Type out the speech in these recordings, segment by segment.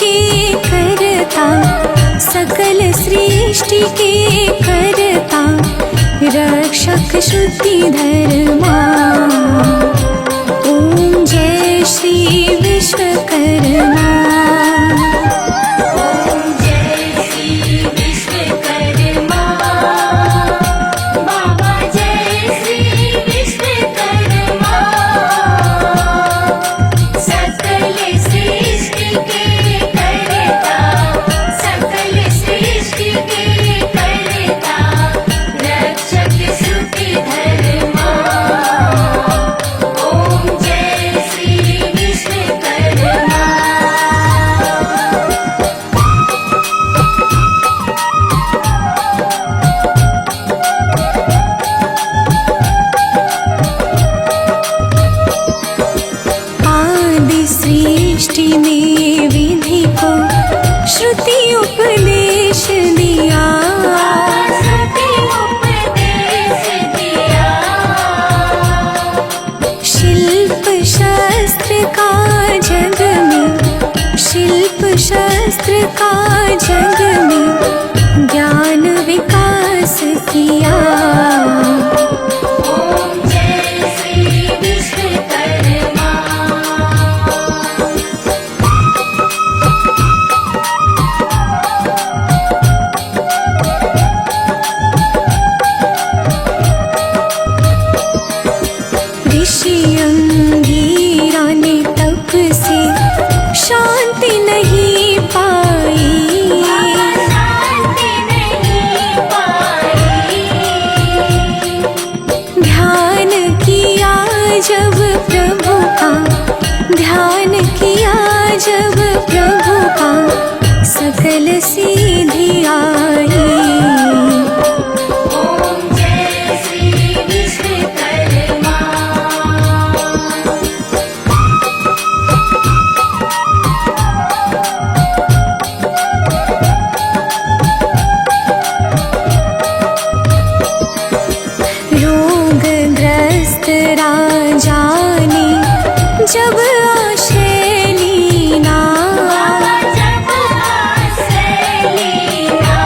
के करता, सकल सृष्टि के करता, रक्षक श्रुति धर्मा। ओम जय श्री विश्वकर्मा। सृष्टि में विधि को श्रुति उपदेश दिया, श्रुति उपदेश दिया। शिल्प शास्त्र का जग में, शिल्प शास्त्र का जग में ज्ञान विकास किया। ऋषि अंगीरा ने तप से शांति नहीं पाई, शांति नहीं पाई। ध्यान किया जब प्रभु का, ध्यान किया जब प्रभु का, सकल सिद्धि आई। राजा ने जब आश्रय लीना, जब आश्रय लीना,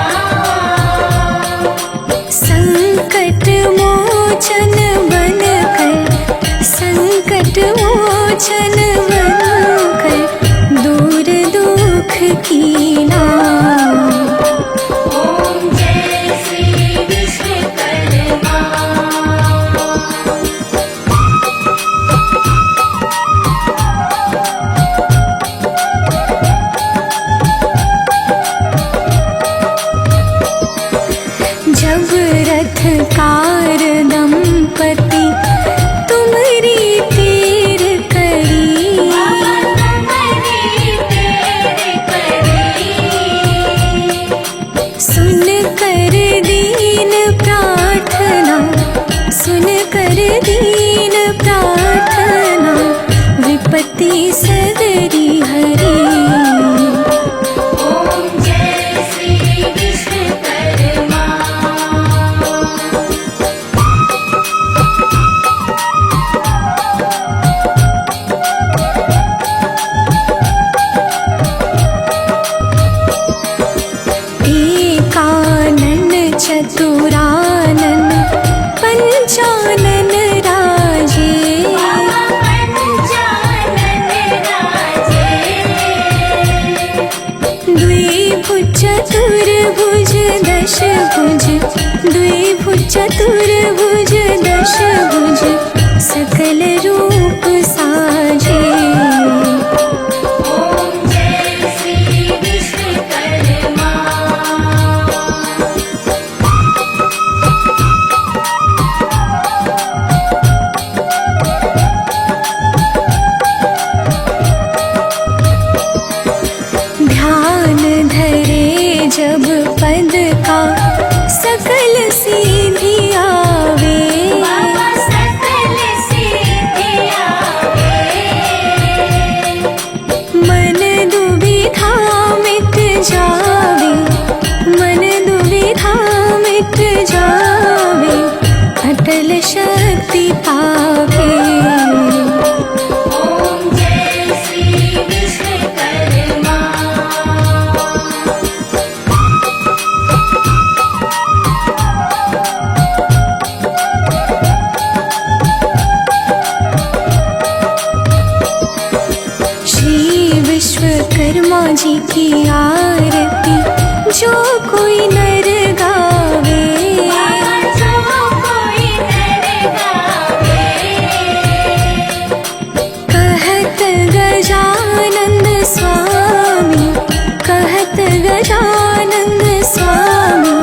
संकट मोचन बनकर, संकट मोचन बनकर दूर दुख कीना। जब रथ कार दंपति तुम्हारी तेर करी, सुन कर दीन प्रार्थना, सुन कर दीन प्रार्थना, विपत्ति सदरी हरी। चतुरानन पंचानन राजे, द्विभुज चतुर्भुज दशभुज, द्विभुज चतुर्भुज दशभुज, सकल रूप साजे। ध्यान धरे जब पद का, सकल सिद्धि आवे। जी की आरती जो कोई नर गावे, जो कोई नर गावे। कहत गजानन स्वामी, कहत गजानन स्वामी,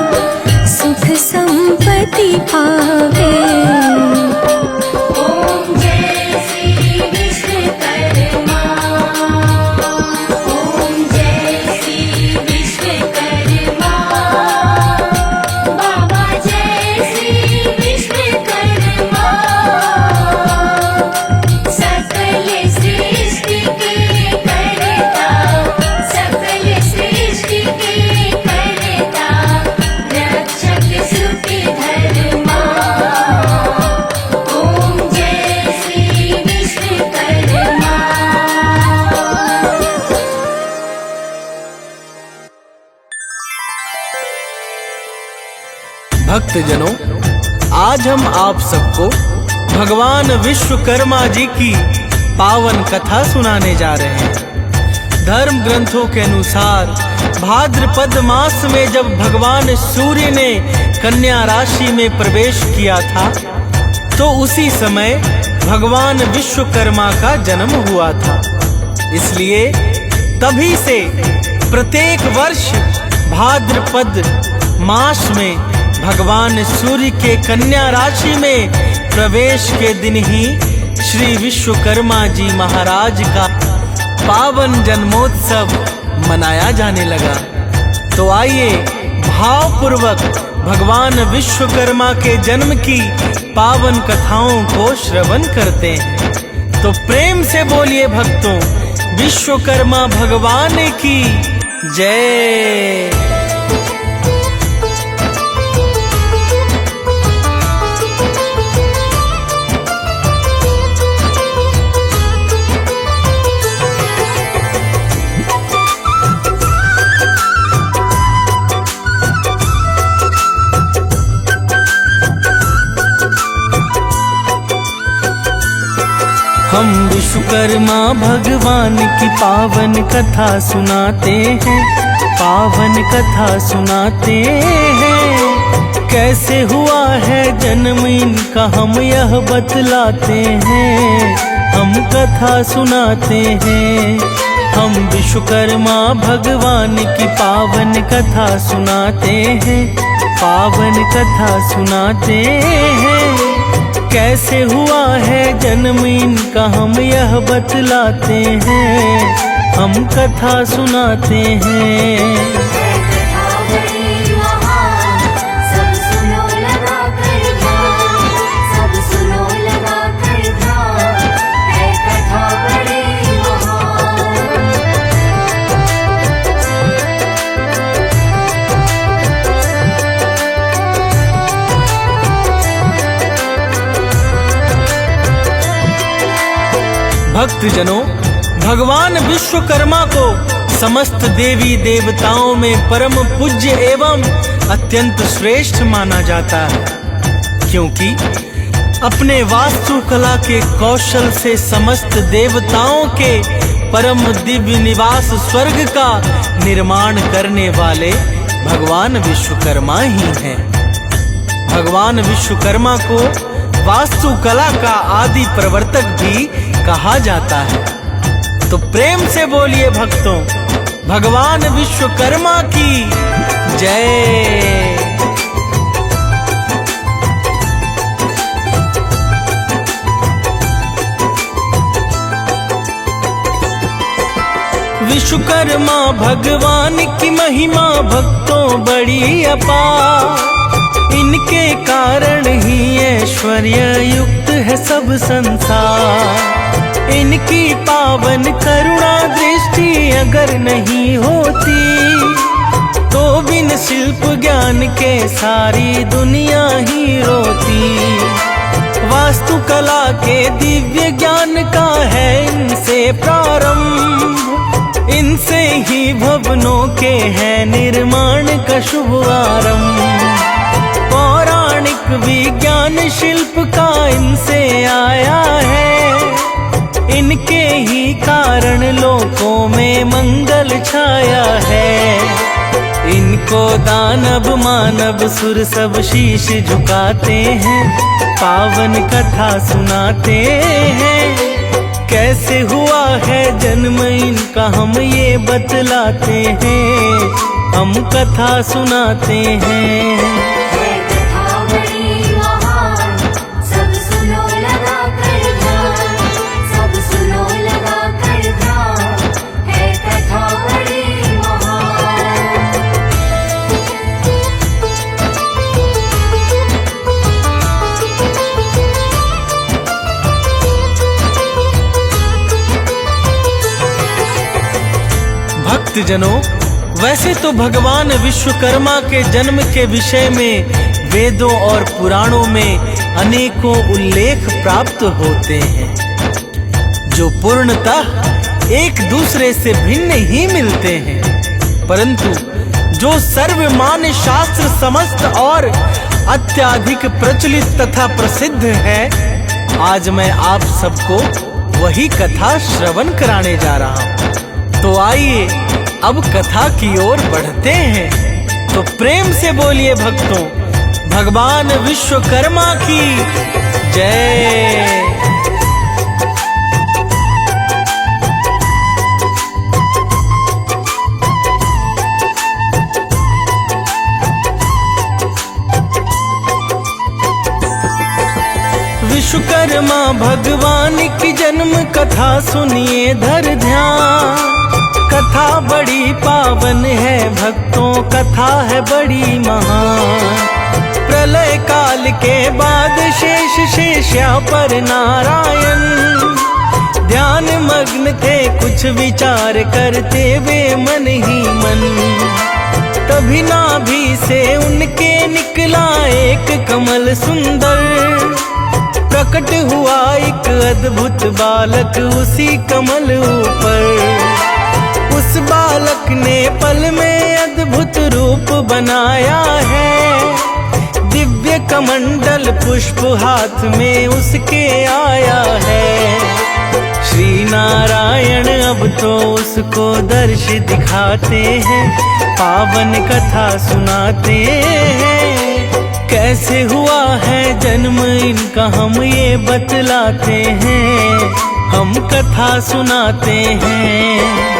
सुख संपत्ति पावे। भक्तजनों, आज हम आप सबको भगवान विश्वकर्मा जी की पावन कथा सुनाने जा रहे हैं। धर्म ग्रंथों के अनुसार भाद्रपद मास में जब भगवान सूर्य ने कन्या राशि में प्रवेश किया था, तो उसी समय भगवान विश्वकर्मा का जन्म हुआ था। इसलिए तभी से प्रत्येक वर्ष भाद्रपद मास में भगवान सूर्य के कन्या राशि में प्रवेश के दिन ही श्री विश्वकर्मा जी महाराज का पावन जन्मोत्सव मनाया जाने लगा। तो आइए भावपूर्वक भगवान विश्वकर्मा के जन्म की पावन कथाओं को श्रवण करते हैं। तो प्रेम से बोलिए भक्तों, विश्वकर्मा भगवान की जय। हम विश्वकर्मा भगवान की पावन कथा सुनाते हैं, पावन कथा सुनाते हैं। कैसे हुआ है जन्म इनका हम यह बतलाते हैं, हम कथा सुनाते हैं। हम विश्वकर्मा भगवान की पावन कथा सुनाते हैं, पावन कथा सुनाते हैं। कैसे हुआ है जन्म इनका हम यह बतलाते हैं, हम कथा सुनाते हैं। भक्तजनों, भगवान विश्वकर्मा को समस्त देवी देवताओं में परम पूज्य एवं अत्यंत श्रेष्ठ माना जाता है, क्योंकि अपने वास्तुकला के कौशल से समस्त देवताओं के परम दिव्य निवास स्वर्ग का निर्माण करने वाले भगवान विश्वकर्मा ही हैं। भगवान विश्वकर्मा को वास्तुकला का आदि प्रवर्तक भी कहा जाता है। तो प्रेम से बोलिए भक्तों, भगवान विश्वकर्मा की जय। विश्वकर्मा भगवान की महिमा भक्तों बड़ी अपार, इनके कारण ही ऐश्वर्य युक्त है सब संसार। इनकी पावन करुणा दृष्टि अगर नहीं होती, तो बिन शिल्प ज्ञान के सारी दुनिया ही रोती। वास्तुकला के दिव्य ज्ञान का है इनसे प्रारंभ, इनसे ही भवनों के है निर्माण का शुभ आरंभ। पौराणिक विज्ञान शिल्प का इनसे आया है, इनके ही कारण लोकों में मंगल छाया को दानव मानव सुर सब शीश झुकाते हैं, पावन कथा सुनाते हैं। कैसे हुआ है जन्म इनका हम ये बतलाते हैं, हम कथा सुनाते हैं। भक्तजनों, वैसे तो भगवान विश्वकर्मा के जन्म के विषय में वेदों और पुराणों में अनेकों उल्लेख प्राप्त होते हैं, जो पूर्णतः एक दूसरे से भिन्न ही मिलते हैं। परंतु जो सर्वमान्य शास्त्र समस्त और अत्यधिक प्रचलित तथा प्रसिद्ध है, आज मैं आप सबको वही कथा श्रवण कराने जा रहा हूँ। तो आइए अब कथा की ओर बढ़ते हैं। तो प्रेम से बोलिए भक्तों, भगवान विश्वकर्मा की जय। विश्वकर्मा भगवान की जन्म कथा सुनिए धर ध्यान। कथा बड़ी पावन है भक्तों, कथा है बड़ी महान। प्रलय काल के बाद शेष शेष्या पर नारायण ध्यान मग्न थे, कुछ विचार करते वे मन ही मन। तभी नाभि से उनके निकला एक कमल सुंदर, प्रकट हुआ एक अद्भुत बालक उसी कमल ऊपर। उस बालक ने पल में अद्भुत रूप बनाया है, दिव्य कमंडल पुष्प हाथ में उसके आया है। श्री नारायण अब तो उसको दर्श दिखाते हैं, पावन कथा सुनाते हैं। कैसे हुआ है जन्म इनका हम ये बतलाते हैं, हम कथा सुनाते हैं।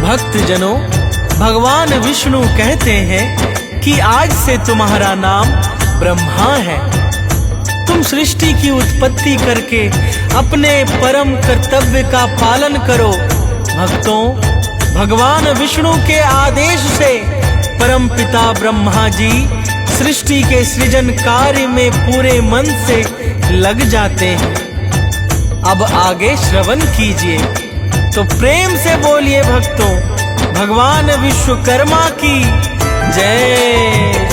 भक्तजनों, भगवान विष्णु कहते हैं कि आज से तुम्हारा नाम ब्रह्मा है। तुम सृष्टि की उत्पत्ति करके अपने परम कर्तव्य का पालन करो। भक्तों, भगवान विष्णु के आदेश से परम पिता ब्रह्मा जी सृष्टि के सृजन कार्य में पूरे मन से लग जाते हैं। अब आगे श्रवण कीजिए। तो प्रेम से बोलिए भक्तों, भगवान विश्वकर्मा की जय।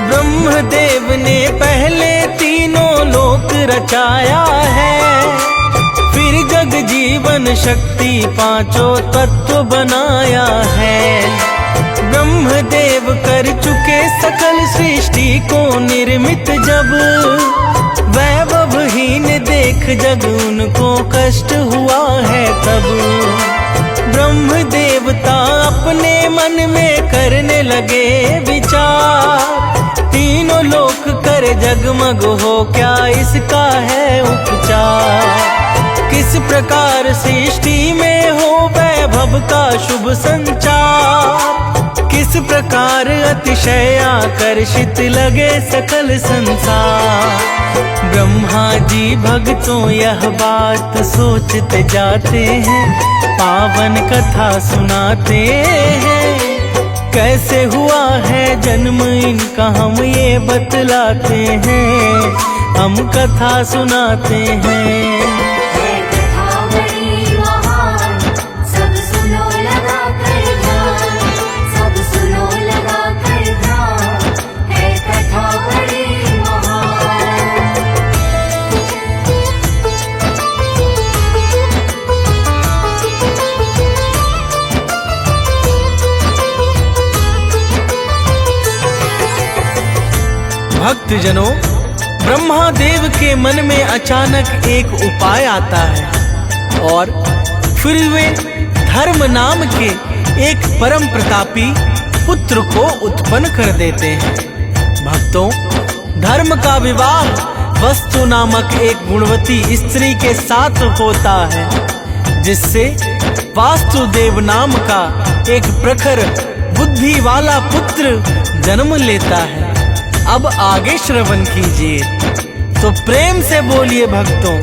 ब्रह्मदेव ने पहले तीनों लोक रचाया है, फिर जग जीवन शक्ति पांचों तत्व बनाया है। ब्रह्मदेव कर चुके सकल सृष्टि को निर्मित, जब वैभवहीन देख जग उनको कष्ट हुआ है तब। ब्रह्मदेवता अपने मन में करने लगे विचार, तीनों लोक कर जगमग हो क्या इसका है उपचार। किस प्रकार सृष्टि में हो वैभव का शुभ संचार, किस प्रकार अतिशय आकर्षित लगे सकल संसार। ब्रह्मा जी भक्तों यह बात सोचते जाते हैं, पावन कथा सुनाते हैं। कैसे हुआ है जन्म इनका हम ये बतलाते हैं, हम कथा सुनाते हैं। कथा बड़ी महान, सब सुनो भक्तजनों, ब्रह्मादेव के मन में अचानक एक उपाय आता है और फिर वे धर्म नाम के एक परम प्रतापी पुत्र को उत्पन्न कर देते हैं। भक्तों, धर्म का विवाह वस्तु नामक एक गुणवती स्त्री के साथ होता है, जिससे वासुदेव नाम का एक प्रखर बुद्धि वाला पुत्र जन्म लेता है। अब आगे श्रवण कीजिए, तो प्रेम से बोलिए भक्तों,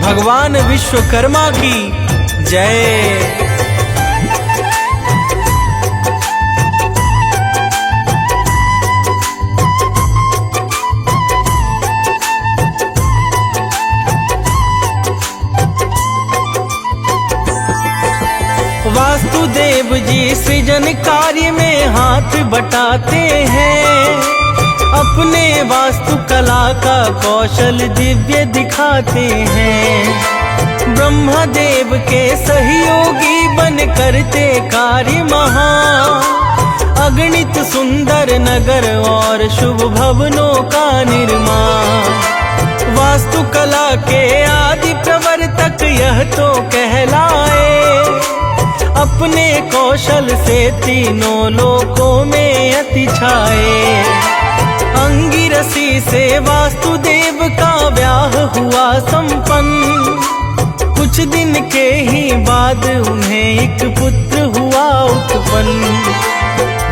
भगवान विश्वकर्मा की जय। वासुदेव जी सृजन कार्य में हाथ बटाते हैं, अपने वास्तुकला का कौशल दिव्य दिखाते हैं। ब्रह्मदेव के सहयोगी बन करते कार्य महान, अगणित सुंदर नगर और शुभ भवनों का निर्माण। वास्तुकला के आदि प्रवर्तक यह तो कहलाए, अपने कौशल से तीनों लोकों में अति छाए। अंगिरसी से वासुदेव का ब्याह हुआ संपन्न, कुछ दिन के ही बाद उन्हें एक पुत्र हुआ उत्पन्न।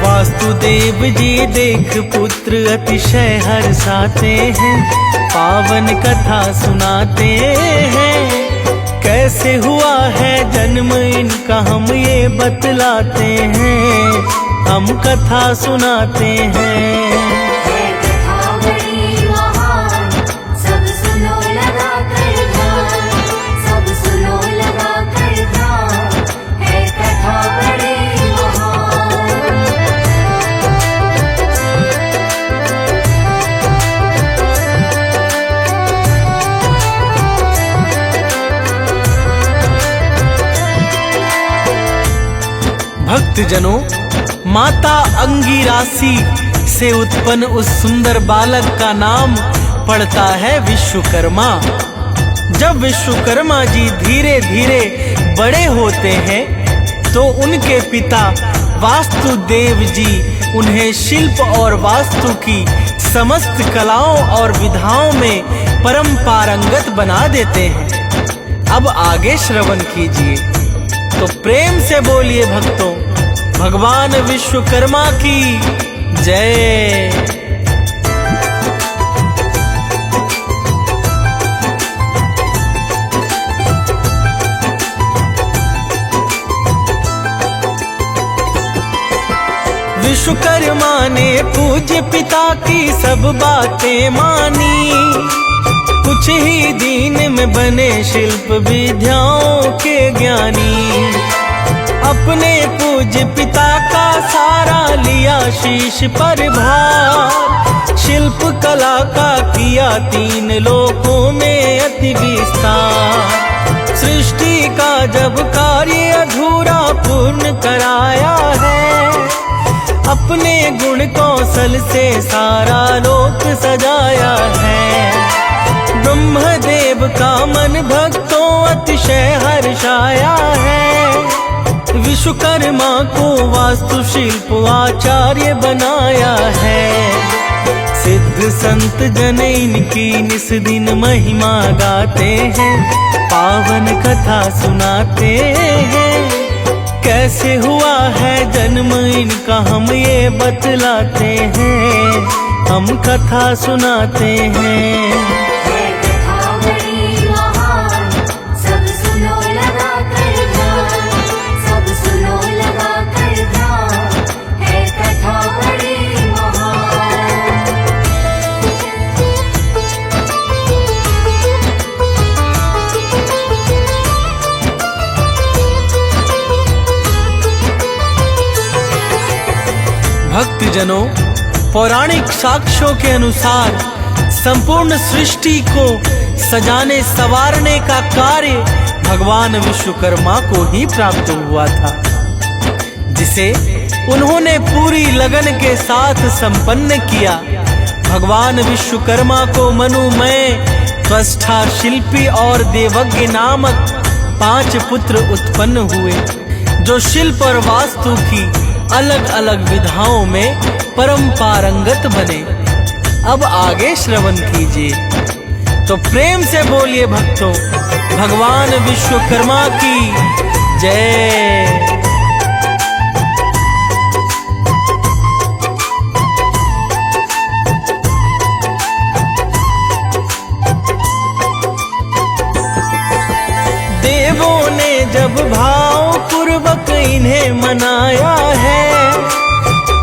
वासुदेव जी देख पुत्र अतिशय हर्षाते हैं, पावन कथा सुनाते हैं। कैसे हुआ है जन्म इनका हम ये बतलाते हैं, हम कथा सुनाते हैं। भक्तजनों, माता अंगिरासी से उत्पन्न उस सुंदर बालक का नाम पड़ता है विश्वकर्मा। जब विश्वकर्मा जी धीरे धीरे बड़े होते हैं तो उनके पिता वासुदेव जी उन्हें शिल्प और वास्तु की समस्त कलाओं और विधाओं में परम पारंगत बना देते हैं। अब आगे श्रवण कीजिए, तो प्रेम से बोलिए भक्तों, भगवान विश्वकर्मा की जय। विश्वकर्मा ने पूज्य पिता की सब बातें मानी, कुछ ही दिन में बने शिल्प विद्याओं के ज्ञानी। अपने पूज्य पिता का सारा लिया शीश पर भार, शिल्प कला का किया तीन लोकों में अति विस्तार। सृष्टि का जब कार्य अधूरा पूर्ण कराया है, अपने गुण कौशल से सारा लोक सजाया है। ब्रह्मदेव का मन भक्तों अतिशय हर्षाया है, विश्वकर्मा को वास्तुशिल्प आचार्य बनाया है। सिद्ध संत जन इनकी निस दिन महिमा गाते हैं, पावन कथा सुनाते हैं। कैसे हुआ है जन्म इनका हम ये बतलाते हैं, हम कथा सुनाते हैं। भक्तजनों, पौराणिक साक्ष्यों के अनुसार संपूर्ण सृष्टि को सजाने संवारने का कार्य भगवान विश्वकर्मा को ही प्राप्त हुआ था, जिसे उन्होंने पूरी लगन के साथ संपन्न किया। भगवान विश्वकर्मा को मनुमय, त्वष्टा, शिल्पी और देवज्ञ नामक 5 पुत्र उत्पन्न हुए, जो शिल्प और वास्तु की अलग अलग विधाओं में परम पारंगत बने। अब आगे श्रवण कीजिए। तो प्रेम से बोलिए भक्तों, भगवान विश्वकर्मा की जय। देवों ने जब भाव पूर्वक इन्हें मनाया है,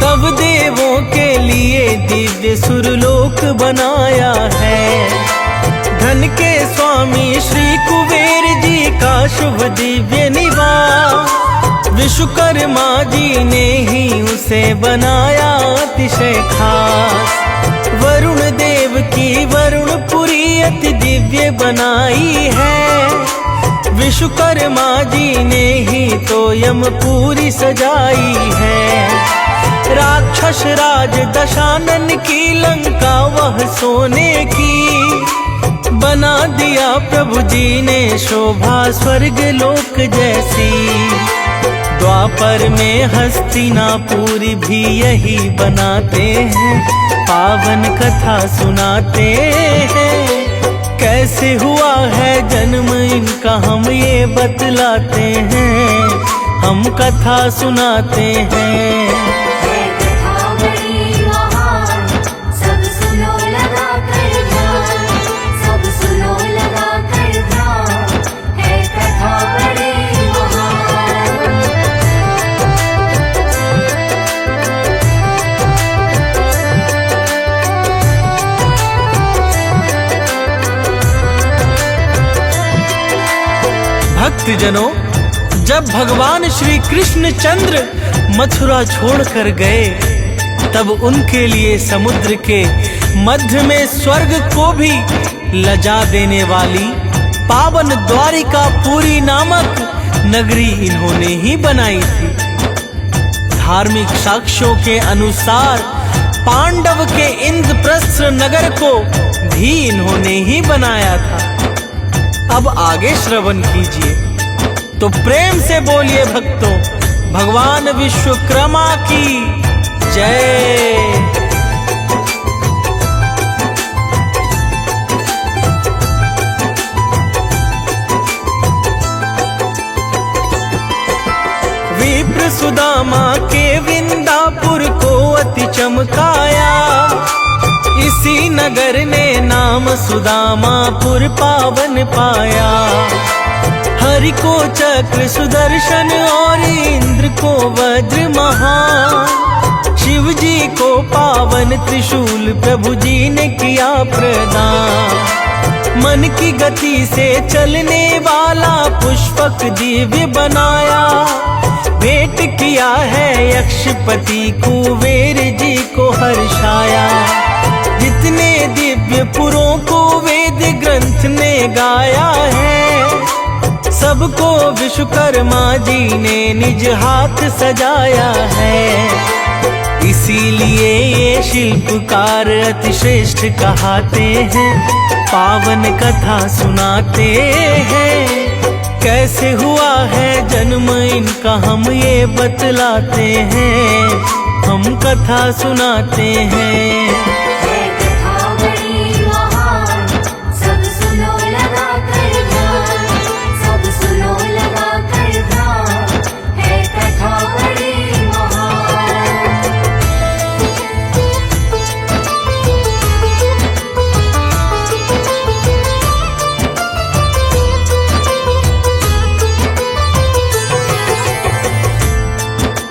तब देवों के लिए दिव्य सुरलोक बनाया है। धन के स्वामी श्री कुबेर जी का शुभ दिव्य निवास, विश्वकर्मा जी ने ही उसे बनाया अतिशय खास। वरुण देव की वरुणपुरी अति दिव्य बनाई है, विश्वकर्मा जी ने ही तो यमपुरी सजाई है। राक्षस राज दशानन की लंका वह सोने की, बना दिया प्रभु जी ने शोभा स्वर्ग लोक जैसी। द्वापर में हस्तिनापुर भी यही बनाते हैं, पावन कथा सुनाते हैं। कैसे हुआ है जन्म इनका हम ये बतलाते हैं, हम कथा सुनाते हैं। भक्तजनों, जब भगवान श्री कृष्ण चंद्र मथुरा छोड़कर गए, तब उनके लिए समुद्र के मध्य में स्वर्ग को भी लजा देने वाली पावन द्वारिकापुरी नामक नगरी इन्होंने ही बनाई थी। धार्मिक साक्ष्यों के अनुसार पांडव के इंद्रप्रस्थ नगर को भी इन्होंने ही बनाया था। अब आगे श्रवण कीजिए। तो प्रेम से बोलिए भक्तों, भगवान विश्वकर्मा की जय। विप्र सुदामा के वृंदापुर को अति चमकाया, इसी नगर ने नाम सुदामापुर पावन पाया। हरि को चक्र सुदर्शन और इंद्र को वज्र महान, शिव जी को पावन त्रिशूल प्रभु जी ने किया प्रदान। मन की गति से चलने वाला पुष्पक दिव्य बनाया, भेंट किया है यक्षपति कुबेर जी को हर्षाया। जितने दिव्य पुरों को वेद ग्रंथ ने गाया है, सबको विश्वकर्मा जी ने निज हाथ सजाया है। इसीलिए ये शिल्पकार अति श्रेष्ठ कहते हैं, पावन कथा सुनाते हैं। कैसे हुआ है जन्म इनका हम ये बतलाते हैं, हम कथा सुनाते हैं।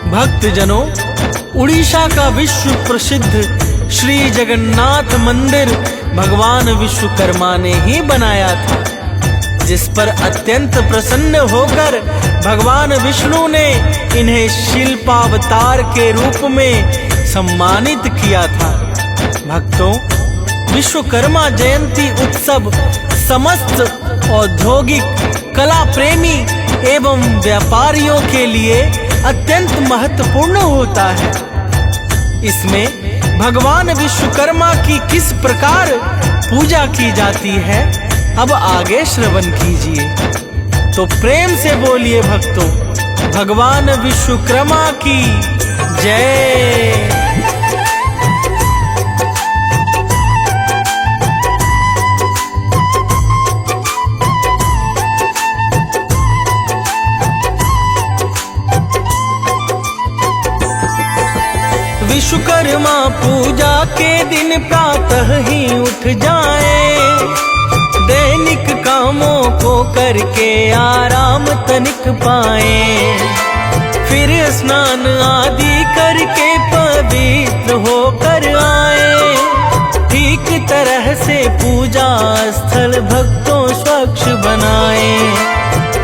भक्तजनों, उड़ीसा का विश्व प्रसिद्ध श्री जगन्नाथ मंदिर भगवान विश्वकर्मा ने ही बनाया था, जिस पर अत्यंत प्रसन्न होकर भगवान विष्णु ने इन्हें शिल्पावतार के रूप में सम्मानित किया था। भक्तों, विश्वकर्मा जयंती उत्सव समस्त औद्योगिक कला प्रेमी एवं व्यापारियों के लिए अत्यंत महत्वपूर्ण होता है। इसमें भगवान विश्वकर्मा की किस प्रकार पूजा की जाती है, अब आगे श्रवण कीजिए। तो प्रेम से बोलिए भक्तों, भगवान विश्वकर्मा की जय। विश्वकर्मा पूजा के दिन प्रातः ही उठ जाए, दैनिक कामों को करके आराम तनिक पाए, फिर स्नान आदि करके पवित्र होकर आए। ठीक तरह से पूजा स्थल भक्तों स्वच्छ बनाए,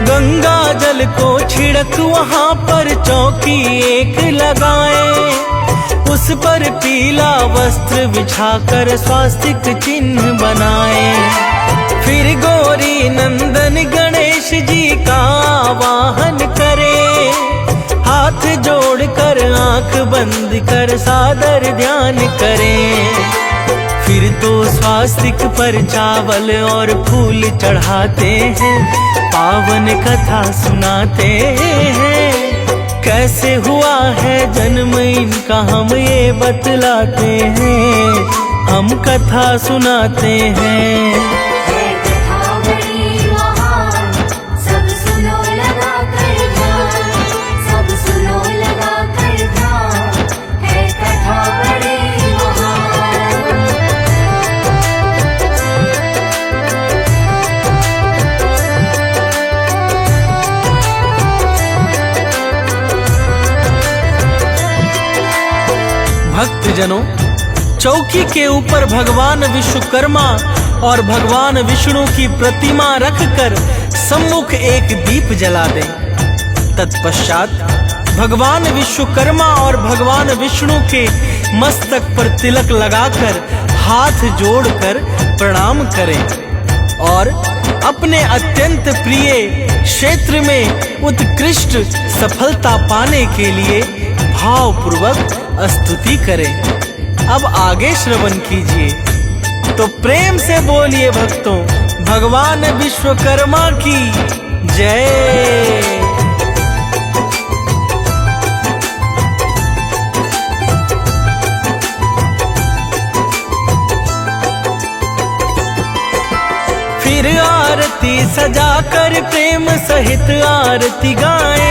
गंगा जल को छिड़क वहाँ पर चौकी एक लगाए, उस पर पीला वस्त्र बिछाकर स्वास्तिक चिन्ह बनाए। फिर गौरी नंदन गणेश जी का आवाहन करे, हाथ जोड़कर आंख बंद कर सादर ध्यान करें। फिर तो स्वास्तिक पर चावल और फूल चढ़ाते हैं, पावन कथा सुनाते हैं। कैसे हुआ है जन्म इनका हम ये बतलाते हैं, हम कथा सुनाते हैं। भक्तजनों, चौकी के ऊपर भगवान विश्वकर्मा और भगवान विष्णु की प्रतिमा रखकर सम्मुख एक दीप जला दें। तत्पश्चात भगवान विश्वकर्मा और भगवान विष्णु के मस्तक पर तिलक लगाकर हाथ जोड़कर प्रणाम करें और अपने अत्यंत प्रिय क्षेत्र में उत्कृष्ट सफलता पाने के लिए भावपूर्वक स्तुति करें। अब आगे श्रवण कीजिए। तो प्रेम से बोलिए भक्तों, भगवान विश्वकर्मा की जय। फिर आरती सजाकर प्रेम सहित आरती गाएं,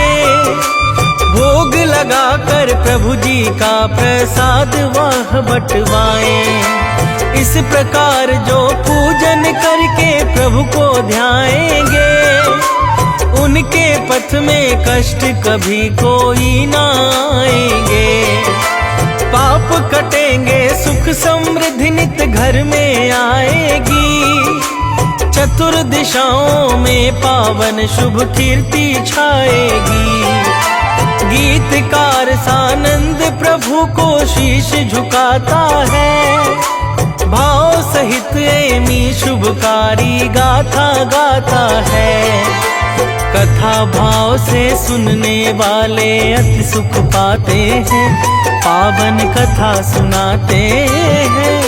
भोग लगाकर प्रभु जी का प्रसाद वह बटवाएं। इस प्रकार जो पूजन करके प्रभु को ध्याएंगे, उनके पथ में कष्ट कभी कोई ना आएंगे। पाप कटेंगे, सुख समृद्धि नित घर में आएगी, चतुर्दिशाओं में पावन शुभ कीर्ति छाएगी। गीतकार सानंद प्रभु को शीश झुकाता है, भाव सहित एमी शुभकारी गाथा गाता है। कथा भाव से सुनने वाले अति सुख पाते हैं, पावन कथा सुनाते हैं।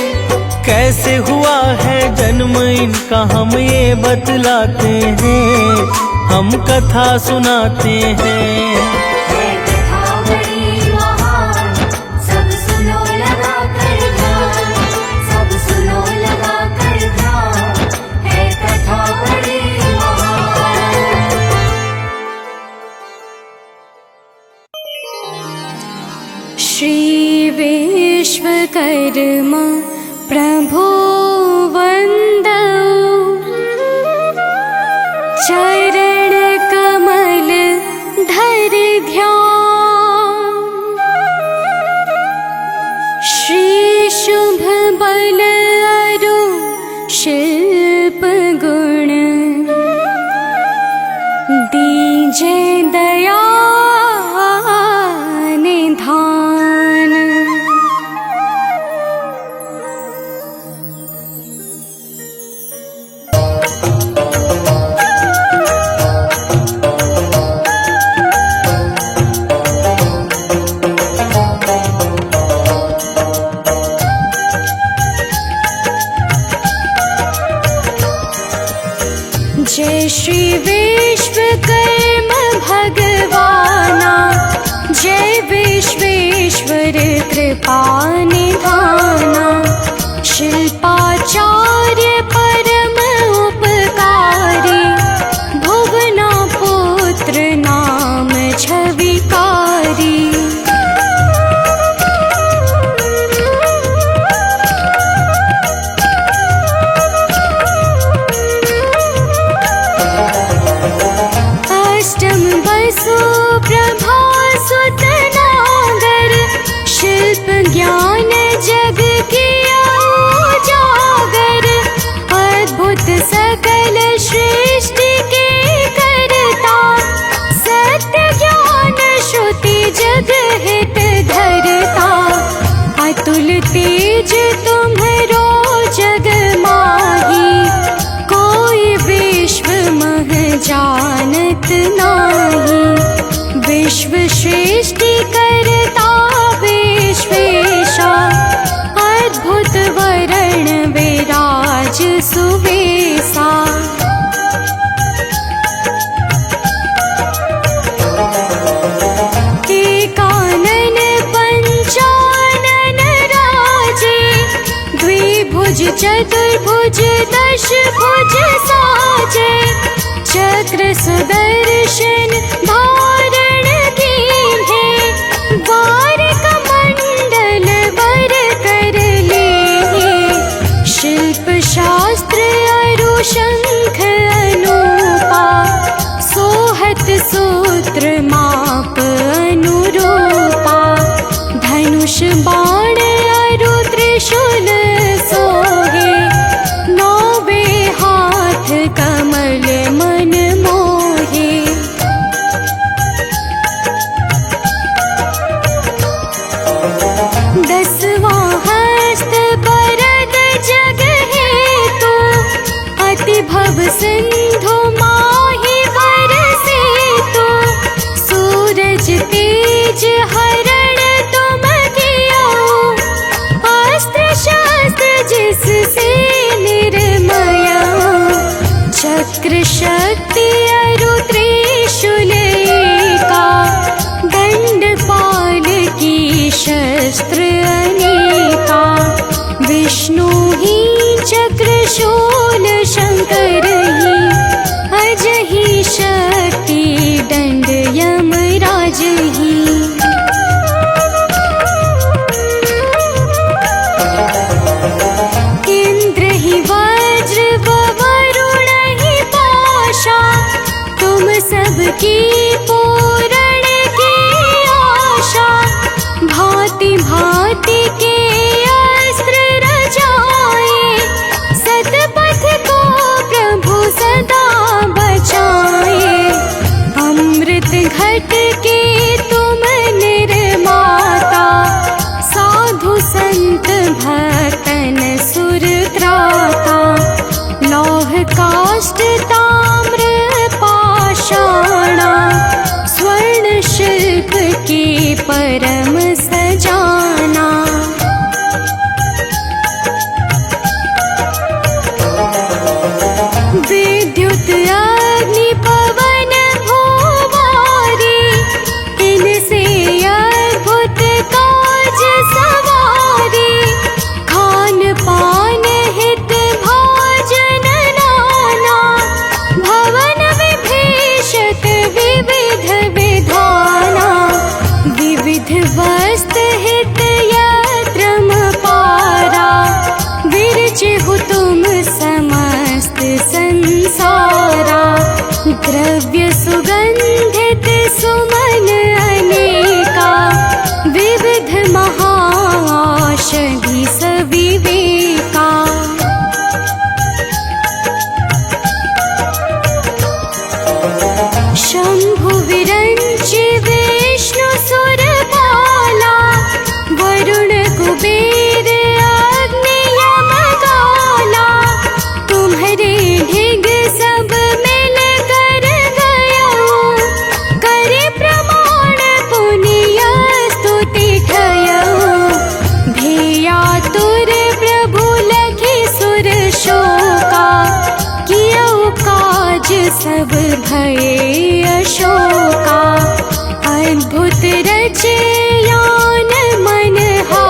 कैसे हुआ है जन्म इनका हम ये बतलाते हैं, हम कथा सुनाते हैं। श्री विश्वकर्मा प्रभो वंदौ, चरण कमल धर ध्यान। श्री शुभ बल अरु शिल्प गुण, दीजे दया निधान। कृपा निधाना। शिल्पाचार्य परम उपकारी, भुवना पुत्र नाम छविकारी। अष्टम बसु प्रभा सुत नागर, शिल्प ज्ञान जग किया उजागर। अद्भुत सकल सृष्टि के करता, सत्य ज्ञान श्रुति जग हित धरता। अतुल तेज तुम्हरो जग माही, कोई विश्व मह जानत नाही। विश्व सृष्टि करता विश्वेशा, अद्भुत वरण विराज सुवेशा। एकानन पंचानन राजे, द्विभुज चतुर्भुज दश भुज साजे। चक्र सुदर्शन धारण कीन्हे, वार कमंडल वर कर लेहे। शिल्प शास्त्र अरु शंख अनूपा, सोहत सूत्र माप अनुरूपा। धनुष बाण अरु त्रिशूल सोहे, नौवे हाथ कमल मन मोहे। दसवां हस्त बरद जग हेतु, अति भव सिंधु माहि बरसेतु। सूरज तेज हरण तुम कियो, अस्त्र शस्त्र जिससे निर्मय। चक्र शक्ति अरु त्रिशूल एका, दंड पाल की शस्त्र अनेका। विष्णु ही चक्र शूल शंकर ही, अजहि शक्ति दंड यमराज ही। इंद्र ही वज्र व वरुण ही पाशा, तुम सबकी पूरण की आशा। भांति भांति के अस्त्र रचाए, सतपथ को प्रभु सदा बचाए। अमृत घट के तुम निर्माता, साधु संत भक्तन सुर त्राता। लौह काष्ठ ताम्र पाषाणा, स्वर्ण शिल्प के परम सजाना। विद्युत अग्नि पवन भूवारी, इनसे अद्भुत काज सवारी। खान पान हित भोजन नाना, भवन विभीषित विविध विधाना। विविध वस्त्र हित यत्रम पारा, विरचिहु तुम समस्त संसारा। द्रव्य सुगंधित सुमन अनेका, विविध महाऔषधि सविवेका। शंभु विरंचि विष्णु सुरपाला, वरुण कुबेर अग्नि यमगाला। तुम्हारे ढिग सब मिल कर गयो, करे प्रमाण पुण्य स्तुति ठयो। भेया तुर प्रभु लखी सुर शोका, कियो काज सब भये अशोका। अद्भुत रचे यान मन हा,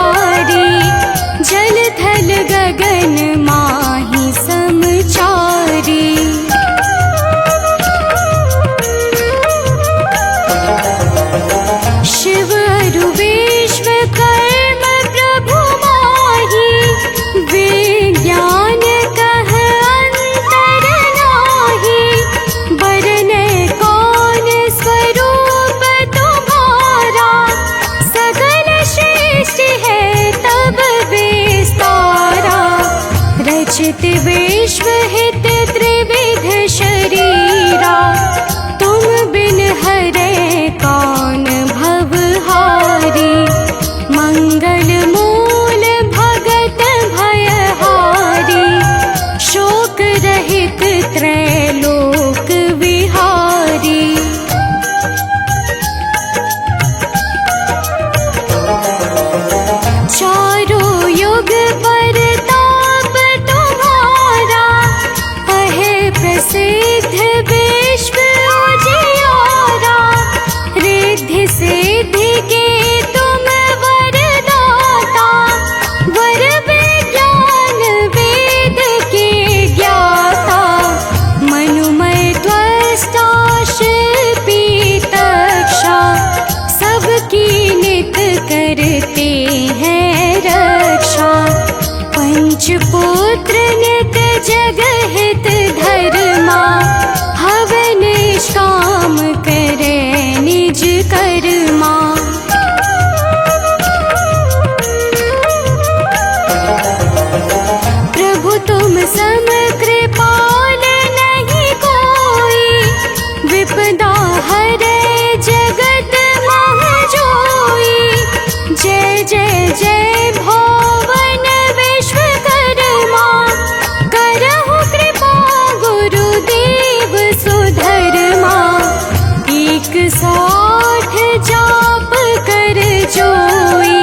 160 जाप कर जोई,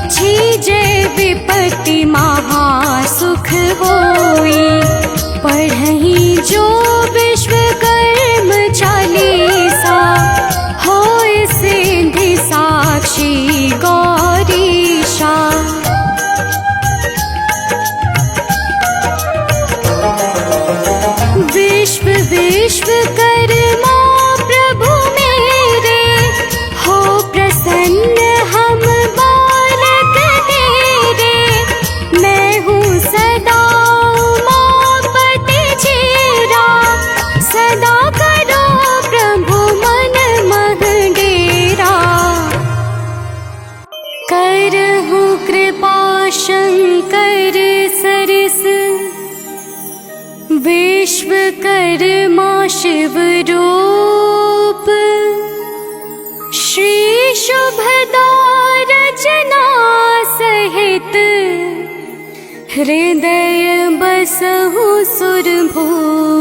छीजे विपत्ति महासुख होई। पढ़ही जो विश्वकर्म चालीसा, होय सिद्धि साक्षी गौरीशा। विश्व विश्वकर्मा प्रभु मेरे, हो प्रसन्न हम बालक तेरे। मैं हूँ सदा उमापति चेरा, सदा करो प्रभु मन मह डेरा। करहु कृपा शंकर सरस, विश्वकर्मा शिव रूप। श्री शुभदा रचना सहित, हृदय बसहु सुरभूप।